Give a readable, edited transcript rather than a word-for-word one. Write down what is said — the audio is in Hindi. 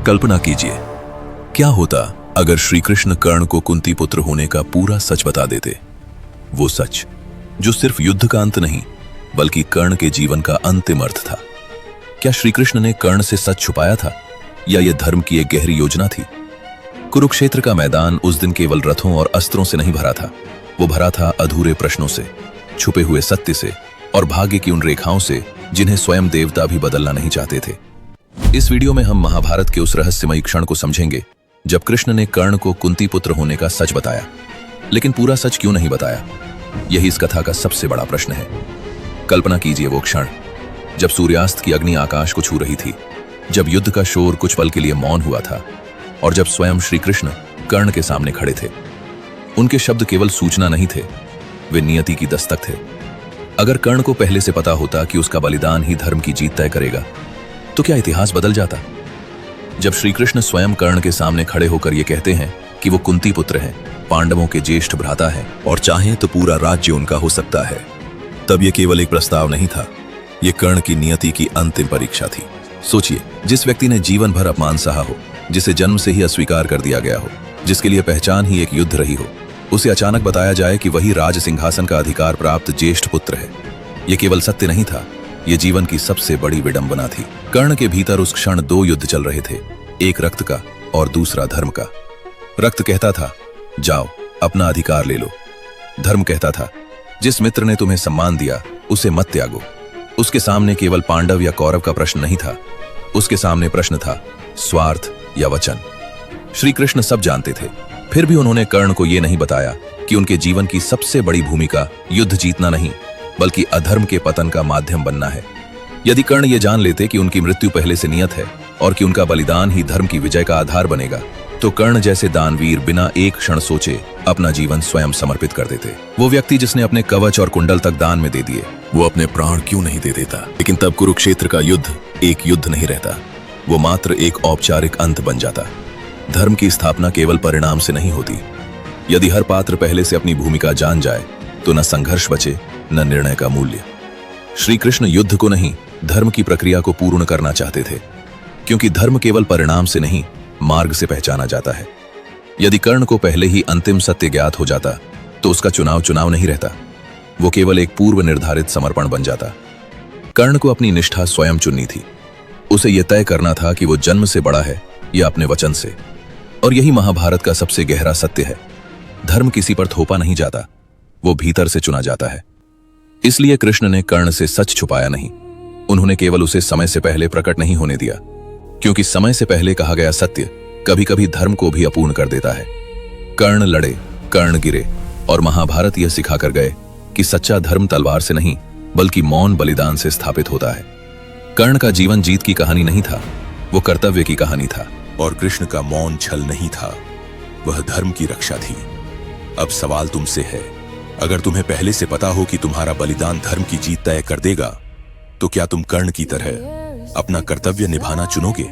कल्पना कीजिए, क्या होता अगर श्री कृष्ण कर्ण को कुंती पुत्र होने का पूरा सच बता देते। वो सच जो सिर्फ युद्ध का अंत नहीं बल्कि कर्ण के जीवन का अंतिम अर्थ था। क्या श्री कृष्ण ने कर्ण से सच छुपाया था या यह धर्म की एक गहरी योजना थी? कुरुक्षेत्र का मैदान उस दिन केवल रथों और अस्त्रों से नहीं भरा था, वो भरा था अधूरे प्रश्नों से, छुपे हुए सत्य से और भाग्य की उन रेखाओं से जिन्हें स्वयं देवता भी बदलना नहीं चाहते थे। इस वीडियो में हम महाभारत के उस रहस्यमयी क्षण को समझेंगे जब कृष्ण ने कर्ण को कुंती पुत्र होने का सच बताया। लेकिन पूरा सच क्यों नहीं बताया, यही इस कथा का सबसे बड़ा प्रश्न है। कल्पना कीजिए वो क्षण जब सूर्यास्त की अग्नि आकाश को छू रही थी, जब युद्ध का शोर कुछ पल के लिए मौन हुआ था और जब स्वयं श्री कृष्ण कर्ण के सामने खड़े थे। उनके शब्द केवल सूचना नहीं थे, वे नियति की दस्तक थे। अगर कर्ण को पहले से पता होता कि उसका बलिदान ही धर्म की जीत तय करेगा, तो क्या इतिहास बदल जाता? जब श्री कृष्ण स्वयं कर्ण के सामने खड़े होकर ये कहते हैं कि वो कुंती पुत्र हैं, पांडवों के ज्येष्ठ भ्राता हैं और चाहें तो पूरा राज्य उनका हो सकता है, तब ये केवल एक प्रस्ताव नहीं था, ये कर्ण की नियति की अंतिम परीक्षा थी। सोचिए, जिस व्यक्ति ने जीवन भर अपमान सहा हो, जिसे जन्म से ही अस्वीकार कर दिया गया हो, जिसके लिए पहचान ही एक युद्ध रही हो, उसे अचानक बताया जाए कि वही राज सिंहासन का अधिकार प्राप्त ज्येष्ठ पुत्र है। ये केवल सत्य नहीं था, ये जीवन की सबसे बड़ी विडंबना थी। कर्ण के भीतर उस क्षण दो युद्ध चल रहे थे, एक रक्त का और दूसरा धर्म का। रक्त कहता था जाओ अपना अधिकार ले लो। धर्म कहता था जिस मित्र ने तुम्हें सम्मान दिया उसे मत त्यागो। उसके सामने केवल पांडव या कौरव का प्रश्न नहीं था, उसके सामने प्रश्न था स्वार्थ या वचन। श्री कृष्ण सब जानते थे, फिर भी उन्होंने कर्ण को यह नहीं बताया कि उनके जीवन की सबसे बड़ी भूमिका युद्ध जीतना नहीं बल्कि अधर्म के पतन का माध्यम बनना है। यदि कर्ण ये जान लेते कि उनकी मृत्यु पहले से नियत है और कि उनका बलिदान ही धर्म की विजय का आधार बनेगा, तो कर्ण जैसे दानवीर बिना एक क्षण सोचे अपना जीवन स्वयं समर्पित कर देते। वो व्यक्ति जिसने अपने कवच और कुंडल तक दान में दे दिए, वो अपने प्राण क्यों नहीं दे देता? लेकिन तब कुरुक्षेत्र का युद्ध एक युद्ध नहीं रहता, वो मात्र एक औपचारिक अंत बन जाता। धर्म की स्थापना केवल परिणाम से नहीं होती। यदि हर पात्र पहले से अपनी भूमिका जान जाए तो न संघर्ष बचे न निर्णय का मूल्य। श्री कृष्ण युद्ध को नहीं, धर्म की प्रक्रिया को पूर्ण करना चाहते थे, क्योंकि धर्म केवल परिणाम से नहीं मार्ग से पहचाना जाता है। यदि कर्ण को पहले ही अंतिम सत्य ज्ञात हो जाता तो उसका चुनाव नहीं रहता, वो केवल एक पूर्व निर्धारित समर्पण बन जाता। कर्ण को अपनी निष्ठा स्वयं चुननी थी, उसे यह तय करना था कि वो जन्म से बड़ा है या अपने वचन से। और यही महाभारत का सबसे गहरा सत्य है, धर्म किसी पर थोपा नहीं जाता, वो भीतर से चुना जाता है। इसलिए कृष्ण ने कर्ण से सच छुपाया नहीं, उन्होंने केवल उसे समय से पहले प्रकट नहीं होने दिया, क्योंकि समय से पहले कहा गया सत्य कभी कभी धर्म को भी अपूर्ण कर देता है। कर्ण लड़े, कर्ण गिरे और महाभारत यह सिखाकर गए कि सच्चा धर्म तलवार से नहीं बल्कि मौन बलिदान से स्थापित होता है। कर्ण का जीवन जीत की कहानी नहीं था, वो कर्तव्य की कहानी था। और कृष्ण का मौन छल नहीं था, वह धर्म की रक्षा थी। अब सवाल तुमसे है, अगर तुम्हें पहले से पता हो कि तुम्हारा बलिदान धर्म की जीत तय कर देगा, तो क्या तुम कर्ण की तरह अपना कर्तव्य निभाना चुनोगे?